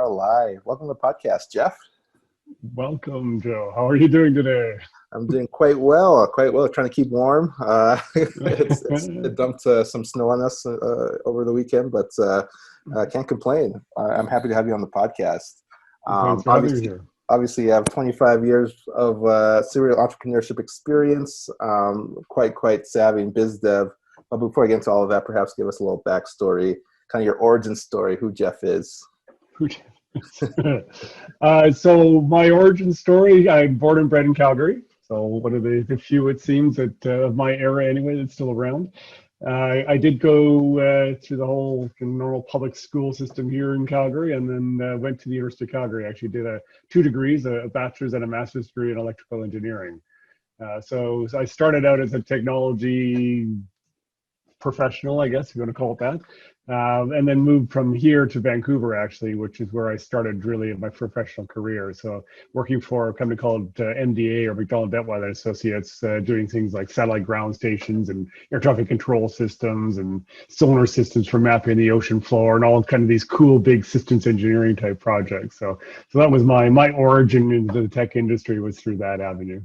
are live. Welcome to the podcast, Jeff. Welcome, Joe. How are you doing today? I'm doing quite well, trying to keep warm. It dumped some snow on us over the weekend, but can't complain. I'm happy to have you on the podcast. Thanks for having me here. Obviously, you have 25 years of serial entrepreneurship experience, quite savvy in biz dev. But before I get into all of that, perhaps give us a little backstory, kind of your origin story, who Jeff is. So my origin story, I'm born and bred in Calgary. So one of the few, it seems, that of my era anyway, that's still around. I did go through the whole normal public school system here in Calgary, and then went to the University of Calgary. Actually did two degrees, a bachelor's and a master's degree in electrical engineering. So I started out as a technology professional, I guess you want to call it that, and then moved from here to Vancouver, actually, which is where I started really my professional career. So working for a company called MDA, or McDonald Detweiler Associates, doing things like satellite ground stations and air traffic control systems and sonar systems for mapping the ocean floor and all kind of these cool big systems engineering type projects. So that was my origin into the tech industry, was through that avenue.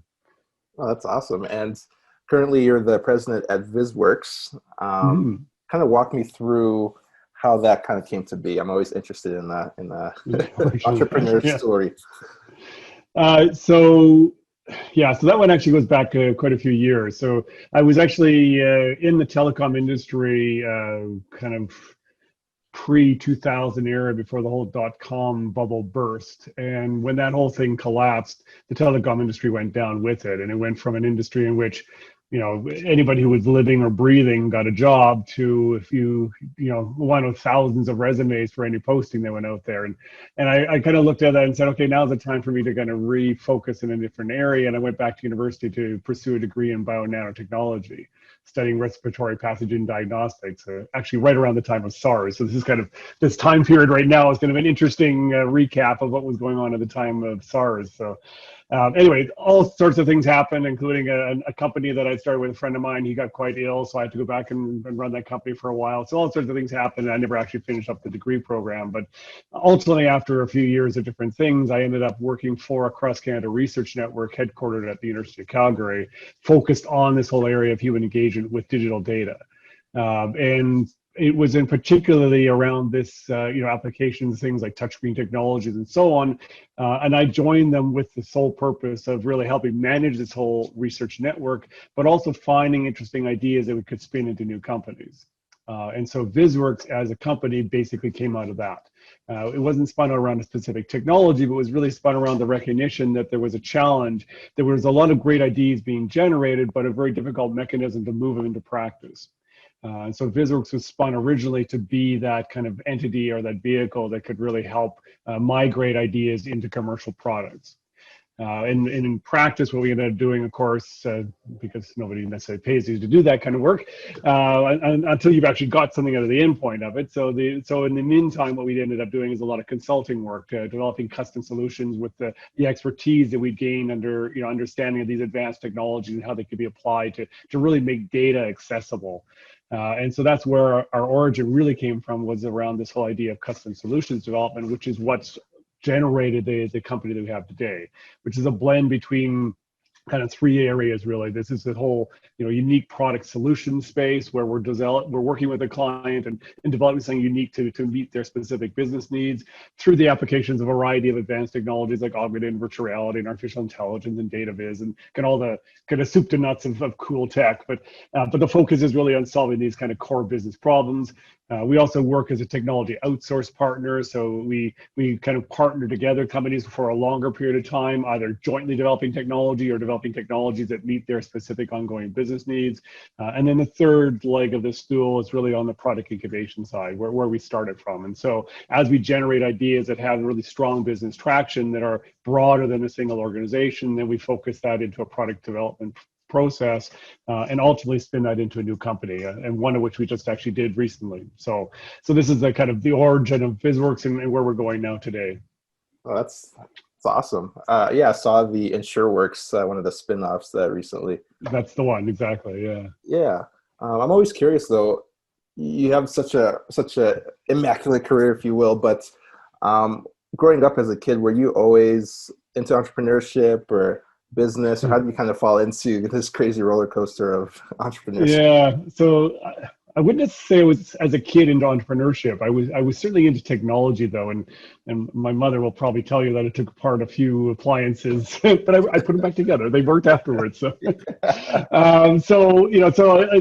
Oh, that's awesome. And currently, you're the president at VizworX. Kind of walk me through how that kind of came to be. I'm always interested in the entrepreneur story. So that one actually goes back quite a few years. So I was actually in the telecom industry kind of pre-2000 era, before the whole dot-com bubble burst. And when that whole thing collapsed, the telecom industry went down with it. And it went from an industry in which anybody who was living or breathing got a job, to if one of thousands of resumes for any posting that went out there. And I kind of looked at that and said, okay, now's the time for me to kind of refocus in a different area. And I went back to university to pursue a degree in bio-nanotechnology, studying respiratory pathogen diagnostics, actually right around the time of SARS. So this is kind of, this time period right now is kind of an interesting recap of what was going on at the time of SARS. So anyway, all sorts of things happened, including a company that I started with a friend of mine. He got quite ill, so I had to go back and run that company for a while. So all sorts of things happened, and I never actually finished up the degree program. But ultimately, after a few years of different things, I ended up working for a cross-Canada research network headquartered at the University of Calgary, focused on this whole area of human engagement with digital data. And it was in particularly around this, applications, things like touchscreen technologies and so on. And I joined them with the sole purpose of really helping manage this whole research network, but also finding interesting ideas that we could spin into new companies. And so VizworX as a company basically came out of that. It wasn't spun around a specific technology, but was really spun around the recognition that there was a challenge. There was a lot of great ideas being generated, but a very difficult mechanism to move them into practice. And so VizworX was spun originally to be that kind of entity or that vehicle that could really help migrate ideas into commercial products. And in practice, what we ended up doing, of course, because nobody necessarily pays you to do that kind of work, until you've actually got something out of the endpoint of it. So in the meantime, what we ended up doing is a lot of consulting work, developing custom solutions with the expertise that we gained under understanding of these advanced technologies and how they could be applied to really make data accessible. And so that's where our origin really came from, was around this whole idea of custom solutions development, which is what's generated the company that we have today, which is a blend between kind of three areas, really. This is the whole unique product solution space where we're working with a client and developing something unique to meet their specific business needs through the applications of a variety of advanced technologies like augmented and virtual reality and artificial intelligence and data viz and all the kind of soup to nuts of cool tech. But the focus is really on solving these kind of core business problems. We also work as a technology outsource partner, so we kind of partner together companies for a longer period of time, either jointly developing technology or developing technologies that meet their specific ongoing business needs. And then the third leg of this stool is really on the product incubation side, where we started from. And so as we generate ideas that have really strong business traction that are broader than a single organization, then we focus that into a product development process and ultimately spin that into a new company, and one of which we just actually did recently. So this is the kind of the origin of VizworX and where we're going now today. Oh, that's awesome. Yeah, I saw the InsureWorks, one of the spin-offs recently. That's the one, exactly. Yeah. Yeah. I'm always curious though. You have such a immaculate career, if you will, but growing up as a kid, were you always into entrepreneurship or business, or how did you kind of fall into this crazy roller coaster of entrepreneurship? Yeah, so I wouldn't say I was as a kid into entrepreneurship. I was certainly into technology though, and my mother will probably tell you that I took apart a few appliances, but I put them back together. They worked afterwards. So, so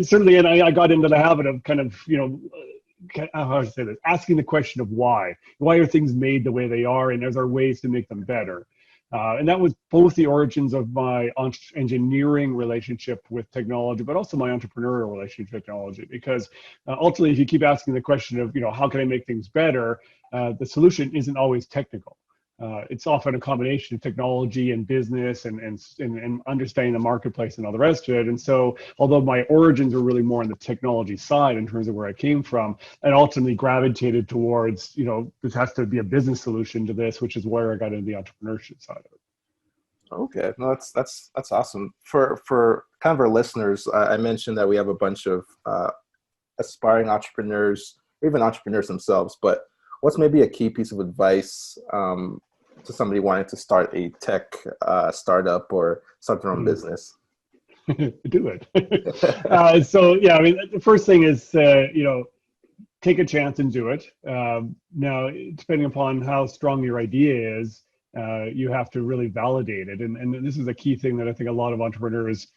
certainly, and I got into the habit of kind of how to say this, asking the question of why. Why are things made the way they are, and are there ways to make them better? And that was both the origins of my engineering relationship with technology, but also my entrepreneurial relationship with technology. Because ultimately, if you keep asking the question of, how can I make things better, the solution isn't always technical. It's often a combination of technology and business and understanding the marketplace and all the rest of it. And so, although my origins were really more on the technology side in terms of where I came from, and ultimately gravitated towards, this has to be a business solution to this, which is where I got into the entrepreneurship side of it. Okay, no, that's awesome. For kind of our listeners, I mentioned that we have a bunch of aspiring entrepreneurs, or even entrepreneurs themselves. But what's maybe a key piece of advice to somebody wanting to start a tech startup or start their own business? Do it. So yeah, I mean, the first thing is take a chance and do it. Now, depending upon how strong your idea is, you have to really validate it. And this is a key thing that I think a lot of entrepreneurs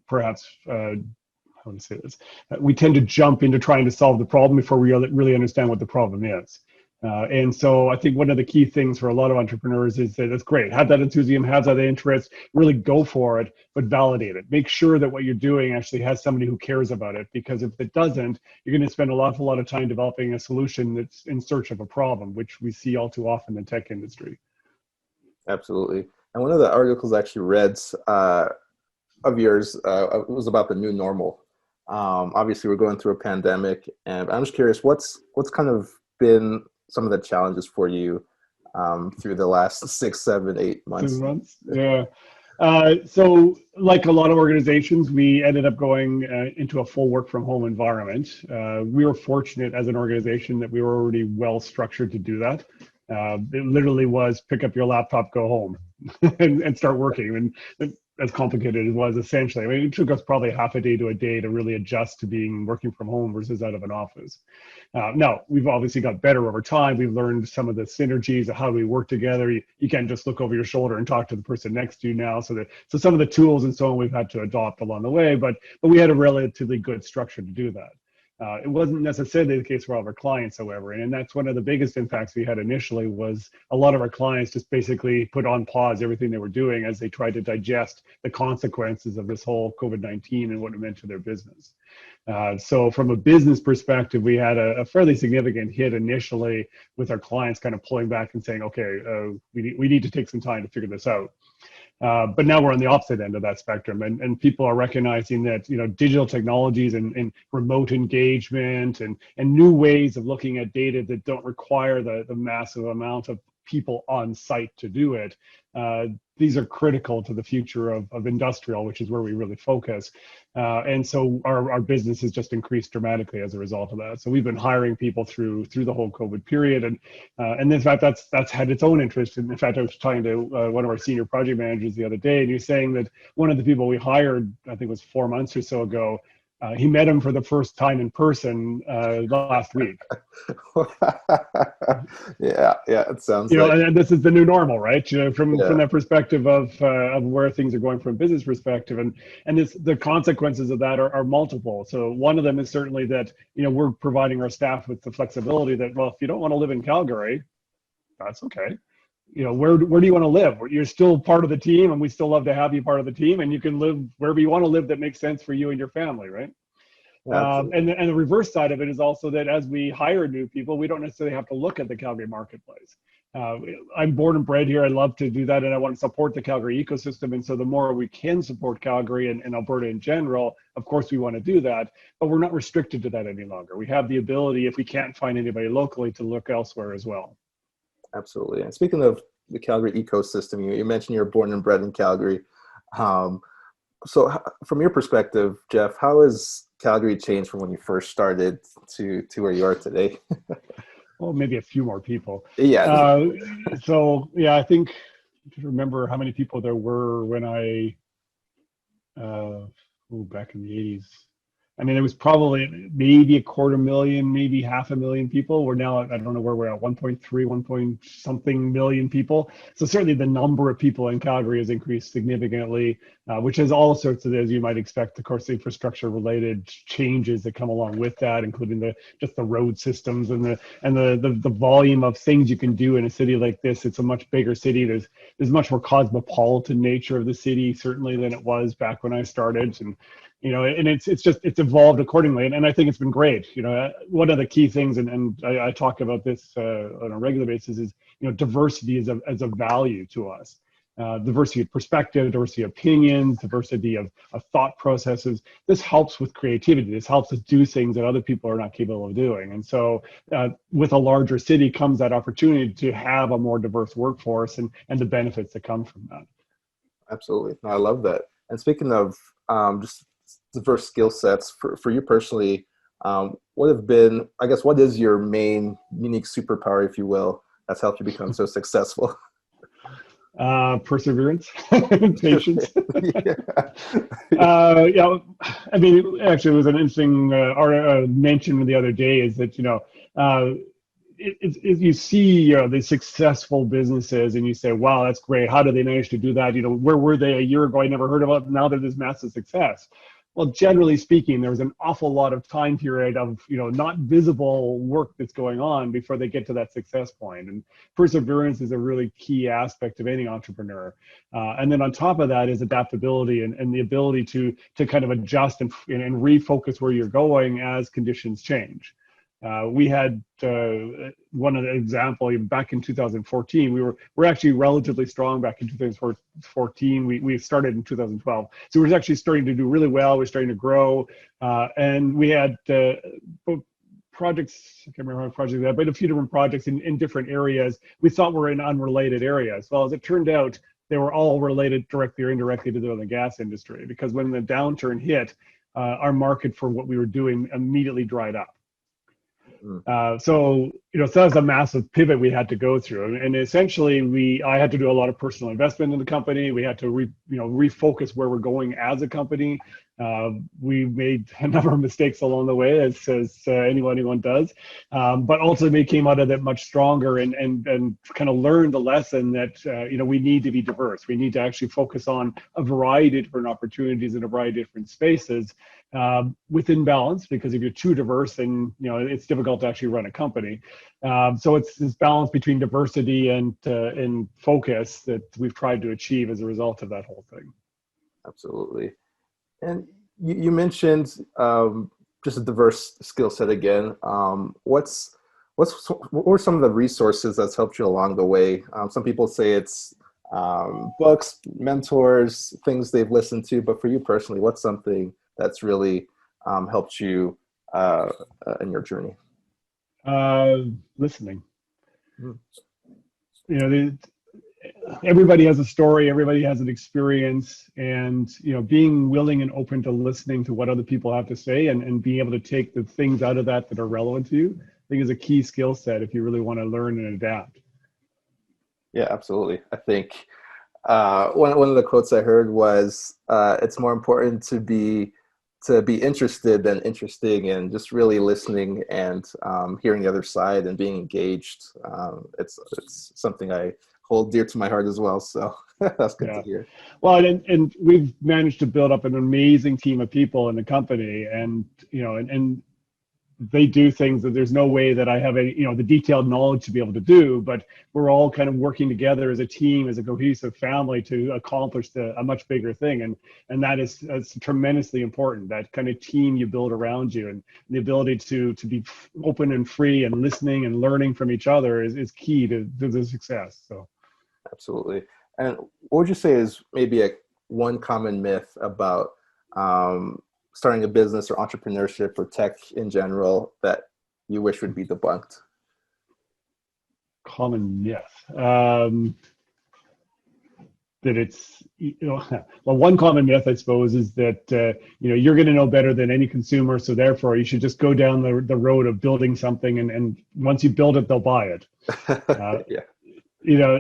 perhaps, how to say this, we tend to jump into trying to solve the problem before we really understand what the problem is. And so I think one of the key things for a lot of entrepreneurs is that it's great, have that enthusiasm, have that interest, really go for it, but validate it. Make sure that what you're doing actually has somebody who cares about it, because if it doesn't, you're going to spend an awful lot of time developing a solution that's in search of a problem, which we see all too often in the tech industry. Absolutely. And one of the articles I actually read of yours was about the new normal. Obviously, we're going through a pandemic, and I'm just curious, what's kind of been some of the challenges for you through the last 6, 7, 8 months? 2 months, yeah. So like a lot of organizations, we ended up going into a full work from home environment. We were fortunate as an organization that we were already well structured to do that. It literally was pick up your laptop, go home and start working. And as complicated as it was, essentially, I mean, it took us probably half a day to a day to really adjust to being working from home versus out of an office. Now, we've obviously got better over time. We've learned some of the synergies of how we work together. You can't just look over your shoulder and talk to the person next to you now. So some of the tools and so on we've had to adopt along the way, but we had a relatively good structure to do that. It wasn't necessarily the case for all of our clients, however, and that's one of the biggest impacts we had initially was a lot of our clients just basically put on pause everything they were doing as they tried to digest the consequences of this whole COVID-19 and what it meant to their business. So from a business perspective, we had a fairly significant hit initially with our clients kind of pulling back and saying, okay, we need to take some time to figure this out. But now we're on the opposite end of that spectrum, and people are recognizing that digital technologies and remote engagement and new ways of looking at data that don't require the massive amount of people on site to do it. These are critical to the future of industrial, which is where we really focus. And so our business has just increased dramatically as a result of that. So we've been hiring people through the whole COVID period. And in fact, that's had its own interest. And in fact, I was talking to one of our senior project managers the other day, and he was saying that one of the people we hired, I think it was 4 months or so ago, he met him for the first time in person last week. Yeah, it sounds like. And this is the new normal, right? From that perspective of where things are going from a business perspective, and the consequences of that are multiple. So one of them is certainly that we're providing our staff with the flexibility that, well, if you don't want to live in Calgary, that's okay. Where do you want to live? You're still part of the team, and we still love to have you part of the team, and you can live wherever you want to live that makes sense for you and your family, right? And the reverse side of it is also that as we hire new people, we don't necessarily have to look at the Calgary marketplace. I'm born and bred here. I love to do that, and I want to support the Calgary ecosystem. And so the more we can support Calgary and Alberta in general, of course we want to do that, but we're not restricted to that any longer. We have the ability, if we can't find anybody locally, to look elsewhere as well. Absolutely. And speaking of the Calgary ecosystem, you mentioned you're born and bred in Calgary. So from your perspective, Jeff, how has Calgary changed from when you first started to where you are today? well, maybe a few more people. Yeah. So yeah, I think I remember how many people there were when I back in the 80s. I mean, it was probably maybe a quarter million, maybe 500,000 people. We're now, I don't know where we're at, 1.3, 1 point something million people. So certainly the number of people in Calgary has increased significantly, which has all sorts of, as you might expect, of course, infrastructure related changes that come along with that, including just the road systems and the volume of things you can do in a city like this. It's a much bigger city. There's much more cosmopolitan nature of the city, certainly, than it was back when I started. And and it's evolved accordingly, and I think it's been great. One of the key things, and I talk about this on a regular basis, is diversity as a value to us. Diversity of perspective, diversity of opinions, diversity of thought processes. This helps with creativity. This helps us do things that other people are not capable of doing. And so with a larger city comes that opportunity to have a more diverse workforce and the benefits that come from that. Absolutely. No, I love that. And speaking of just diverse skill sets, for you personally, what is your main unique superpower, if you will, that's helped you become so successful? Perseverance, patience. Yeah. Yeah, I mean, actually, it was an interesting mention the other day is that, you see the successful businesses and you say, wow, that's great. How did they manage to do that? Where were they a year ago? I never heard about them. Now they're this massive success. Well, generally speaking, there was an awful lot of time period of not visible work that's going on before they get to that success point. And perseverance is a really key aspect of any entrepreneur. And then on top of that is adaptability and the ability to kind of adjust and refocus where you're going as conditions change. We had one of the example back in 2014. We're actually relatively strong back in 2014. We started in 2012, so we're actually starting to do really well. We're starting to grow, and we had projects. I can't remember how many projects we had, but a few different projects in different areas. We thought were in unrelated areas. Well, as it turned out, they were all related directly or indirectly to the oil and gas industry, because when the downturn hit, our market for what we were doing immediately dried up. So that was a massive pivot we had to go through, and essentially I had to do a lot of personal investment in the company. We had to refocus where we're going as a company. We made a number of mistakes along the way, as anyone does, but ultimately came out of it much stronger and kind of learned the lesson that we need to be diverse. We need to actually focus on a variety of different opportunities in a variety of different spaces within balance, because if you're too diverse, then it's difficult to actually run a company. So it's this balance between diversity and focus that we've tried to achieve as a result of that whole thing. Absolutely. And you mentioned just a diverse skill set again. What were some of the resources that's helped you along the way? Some people say it's books, mentors, things they've listened to, but for you personally, what's something that's really helped you in your journey? Listening. Everybody has a story, everybody has an experience, and being willing and open to listening to what other people have to say and being able to take the things out of that are relevant to you, I think is a key skill set if you really want to learn and adapt. Yeah, absolutely. I think one of the quotes I heard was, it's more important to be interested than interesting, and just really listening and hearing the other side and being engaged. It's something I hold dear to my heart as well. So that's good to hear. Well, and we've managed to build up an amazing team of people in the company, and and they do things that there's no way that I have the detailed knowledge to be able to do, but we're all kind of working together as a team, as a cohesive family to accomplish a much bigger thing. And that's tremendously important, that kind of team you build around you, and the ability to be open and free and listening and learning from each other is key to the success. So. Absolutely. And what would you say is maybe one common myth about starting a business or entrepreneurship or tech in general that you wish would be debunked? Common myth. that it's, well, one common myth, I suppose, is that, you're going to know better than any consumer. So therefore you should just go down the road of building something. And once you build it, they'll buy it. Yeah.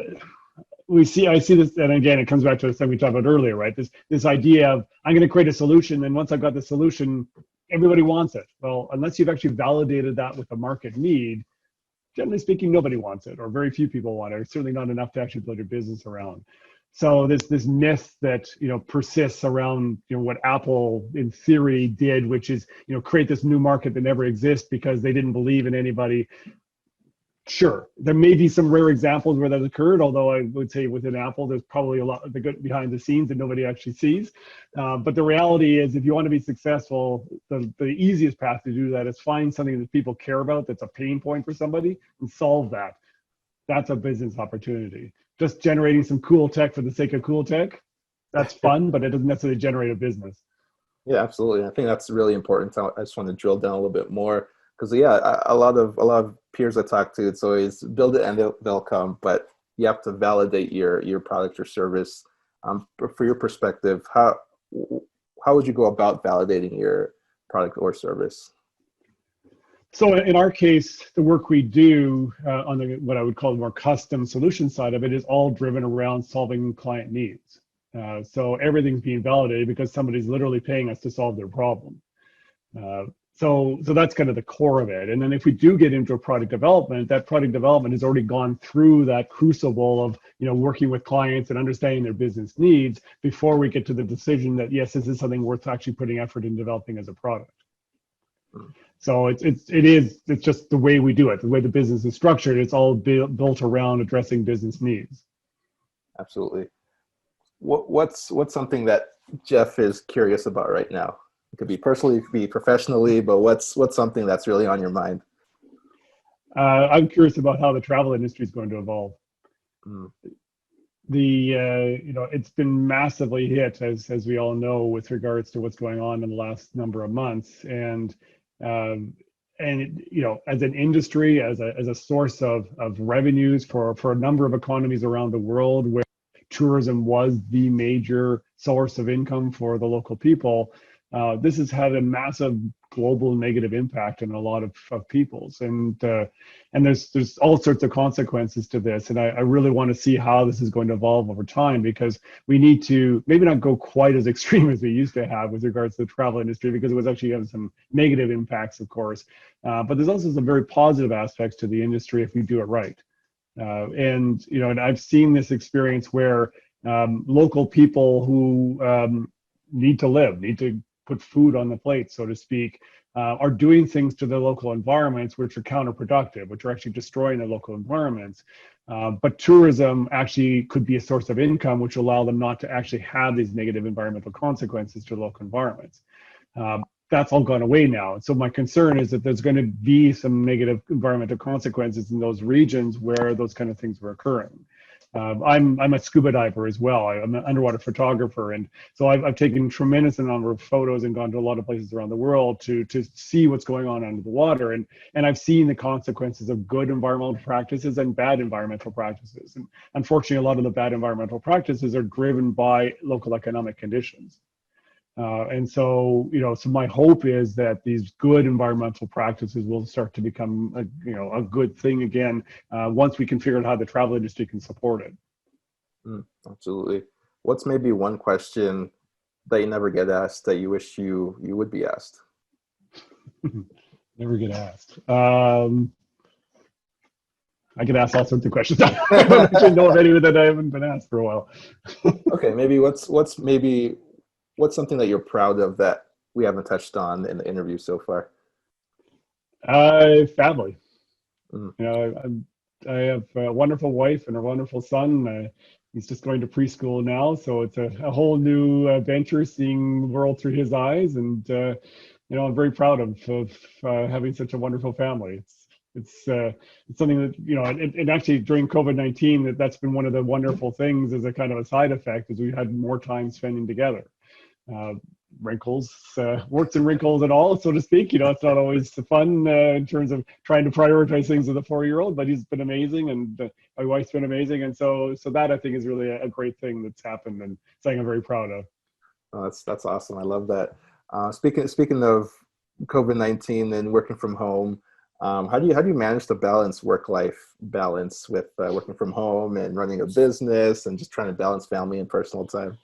I see this, and again, it comes back to the thing we talked about earlier, right? This idea of, I'm going to create a solution, and once I've got the solution, everybody wants it. Well, unless you've actually validated that with a market need, generally speaking, nobody wants it, or very few people want it, or certainly not enough to actually build your business around. So this myth that persists around what Apple in theory did, which is create this new market that never exists because they didn't believe in anybody. Sure, there may be some rare examples where that occurred, although I would say within Apple, there's probably a lot of the good behind the scenes that nobody actually sees. But the reality is, if you want to be successful, the easiest path to do that is find something that people care about that's a pain point for somebody and solve that. That's a business opportunity. Just generating some cool tech for the sake of cool tech, that's fun, but it doesn't necessarily generate a business. Yeah, absolutely. I think that's really important. I just want to drill down a little bit more. Because a lot of peers I talk to, it's always build it and they'll come, but you have to validate your product or service. For your perspective, how would you go about validating your product or service? So in our case, the work we do on what I would call the more custom solution side of it is all driven around solving client needs. So everything's being validated because somebody's literally paying us to solve their problem. So that's kind of the core of it. And then if we do get into a product development, that product development has already gone through that crucible of working with clients and understanding their business needs before we get to the decision that, yes, this is something worth actually putting effort in developing as a product. So it's just the way we do it, the way the business is structured. It's all built around addressing business needs. Absolutely. What's something that Jeff is curious about right now? It could be personally, it could be professionally, but what's something that's really on your mind? I'm curious about how the travel industry is going to evolve. It's been massively hit, as we all know, with regards to what's going on in the last number of months, and as an industry, as a source of revenues for a number of economies around the world, where tourism was the major source of income for the local people. This has had a massive global negative impact on a lot of peoples, and there's all sorts of consequences to this, and I really want to see how this is going to evolve over time, because we need to maybe not go quite as extreme as we used to have with regards to the travel industry, because it was actually having some negative impacts, of course, but there's also some very positive aspects to the industry if we do it right. And I've seen this experience where local people who need to live, need to put food on the plate, so to speak, are doing things to their local environments which are counterproductive, which are actually destroying their local environments. But tourism actually could be a source of income, which allow them not to actually have these negative environmental consequences to local environments. That's all gone away now. So my concern is that there's going to be some negative environmental consequences in those regions where those kind of things were occurring. I'm a scuba diver as well. I'm an underwater photographer, and so I've taken a tremendous number of photos and gone to a lot of places around the world to see what's going on under the water, and I've seen the consequences of good environmental practices and bad environmental practices. And unfortunately, a lot of the bad environmental practices are driven by local economic conditions. And so, so my hope is that these good environmental practices will start to become a good thing again once we can figure out how the travel industry can support it. Absolutely. What's maybe one question that you never get asked that you wish you would be asked? Never get asked. I get asked all sorts of questions. I don't actually know of any that I haven't been asked for a while. Okay, maybe what's something that you're proud of that we haven't touched on in the interview so far? Family. I have a wonderful wife and a wonderful son. He's just going to preschool now, so it's a whole new venture, seeing the world through his eyes, and I'm very proud of having such a wonderful family. It's something that, and actually during COVID-19, that's been one of the wonderful things as a kind of a side effect, is we had more time spending together. wrinkles, warts and wrinkles and all, so to speak. It's not always fun in terms of trying to prioritize things with a 4-year-old, but he's been amazing, and my wife's been amazing, and so that I think is really a great thing that's happened, and something I'm very proud of. Oh, that's awesome. I love that. Speaking of COVID-19 and working from home, how do you manage to balance work-life balance with working from home and running a business and just trying to balance family and personal time?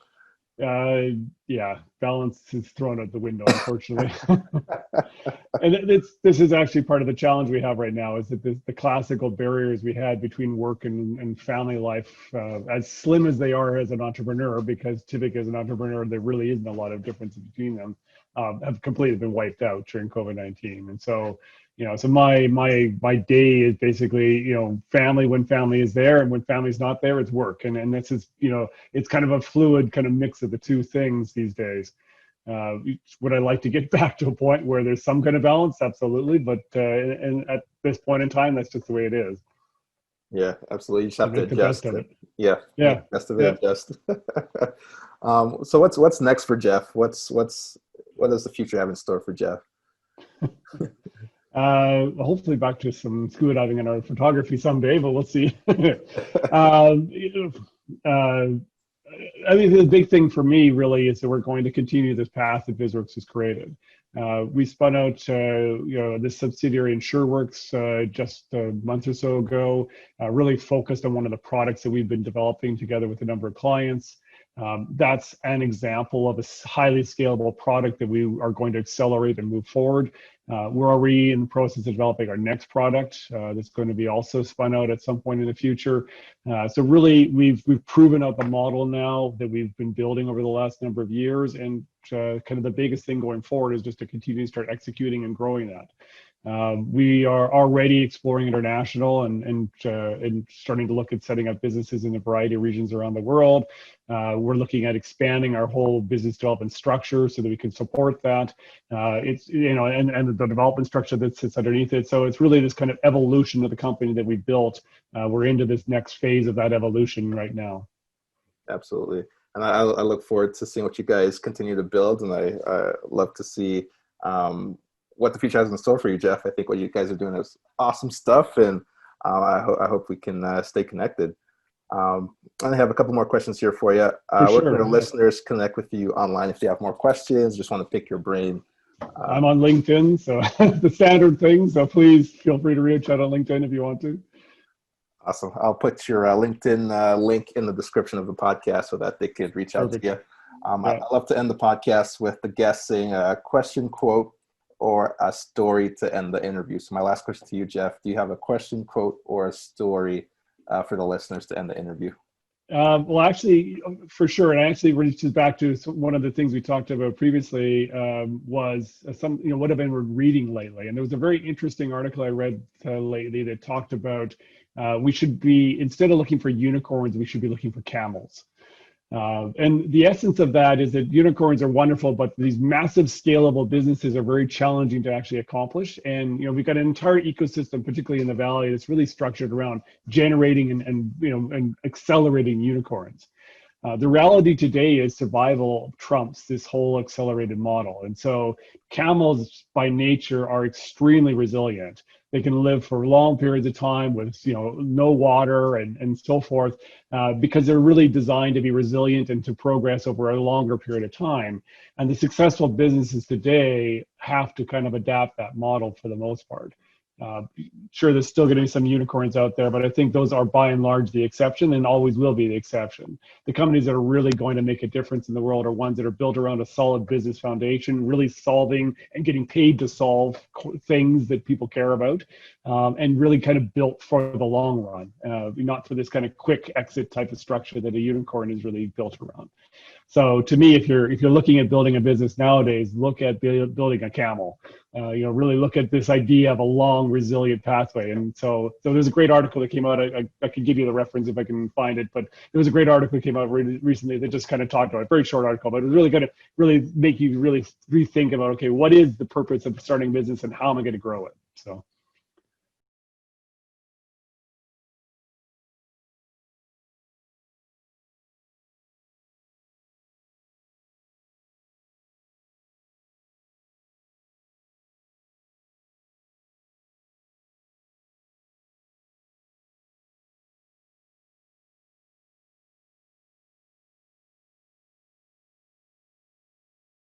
Yeah, balance is thrown out the window, unfortunately. And this is actually part of the challenge we have right now, is that the classical barriers we had between work and family life, as slim as they are as an entrepreneur, because typically as an entrepreneur, there really isn't a lot of difference between them, have completely been wiped out during COVID-19. And so, so my day is basically, family when family is there, and when family's not there, it's work. And this is, it's kind of a fluid kind of mix of the two things these days. Would I like to get back to a point where there's some kind of balance? Absolutely. But and at this point in time, that's just the way it is. Yeah, absolutely. You just have to the best adjust. of it. Yeah. Best of it, adjust. So what's next for Jeff? What does the future have in store for Jeff? Hopefully back to some scuba diving and our photography someday, but we'll see. I mean, the big thing for me really is that we're going to continue this path that VizworX has created. We spun out, this subsidiary in SureWorks just a month or so ago, really focused on one of the products that we've been developing together with a number of clients. That's an example of a highly scalable product that we are going to accelerate and move forward. We're already in the process of developing our next product that's going to be also spun out at some point in the future. So really, we've proven out the model now that we've been building over the last number of years, and kind of the biggest thing going forward is just to continue to start executing and growing that. We are already exploring international and starting to look at setting up businesses in a variety of regions around the world. We're looking at expanding our whole business development structure so that we can support that. It's, and the development structure that sits underneath it. So it's really this kind of evolution of the company that we built. We're into this next phase of that evolution right now. Absolutely. And I look forward to seeing what you guys continue to build. And I love to see what the future has in store for you, Jeff. I think what you guys are doing is awesome stuff, and I hope we can stay connected. I have a couple more questions here for you. Where can our listeners connect with you online if they have more questions, just want to pick your brain? I'm on LinkedIn, so the standard thing. So please feel free to reach out on LinkedIn if you want to. Awesome. I'll put your LinkedIn link in the description of the podcast so that they could reach out to you. I love to end the podcast with the guest saying a question, quote, or a story to end the interview. So my last question to you, Jeff, do you have a question, quote, or a story for the listeners to end the interview? Well, actually, for sure. And actually reaches back to one of the things we talked about previously was what I've been reading lately. And there was a very interesting article I read lately that talked about we should be, instead of looking for unicorns, we should be looking for camels. And the essence of that is that unicorns are wonderful, but these massive scalable businesses are very challenging to actually accomplish. And we've got an entire ecosystem, particularly in the Valley, that's really structured around generating and accelerating unicorns. The reality today is survival trumps this whole accelerated model. And so camels by nature are extremely resilient. They can live for long periods of time with no water and so forth because they're really designed to be resilient and to progress over a longer period of time. And the successful businesses today have to kind of adapt that model for the most part. Sure, there's still going to be some unicorns out there, but I think those are by and large the exception and always will be the exception. The companies that are really going to make a difference in the world are ones that are built around a solid business foundation, really solving and getting paid to solve things that people care about, and really kind of built for the long run, not for this kind of quick exit type of structure that a unicorn is really built around. So to me, if you're looking at building a business nowadays, look at building a camel. Really look at this idea of a long, resilient pathway. And so there's a great article that came out. I could give you the reference if I can find it, but there was a great article that came out recently that just kind of talked about it. Very short article, but it was really going to really make you really rethink about, okay, what is the purpose of starting a business and how am I going to grow it? So.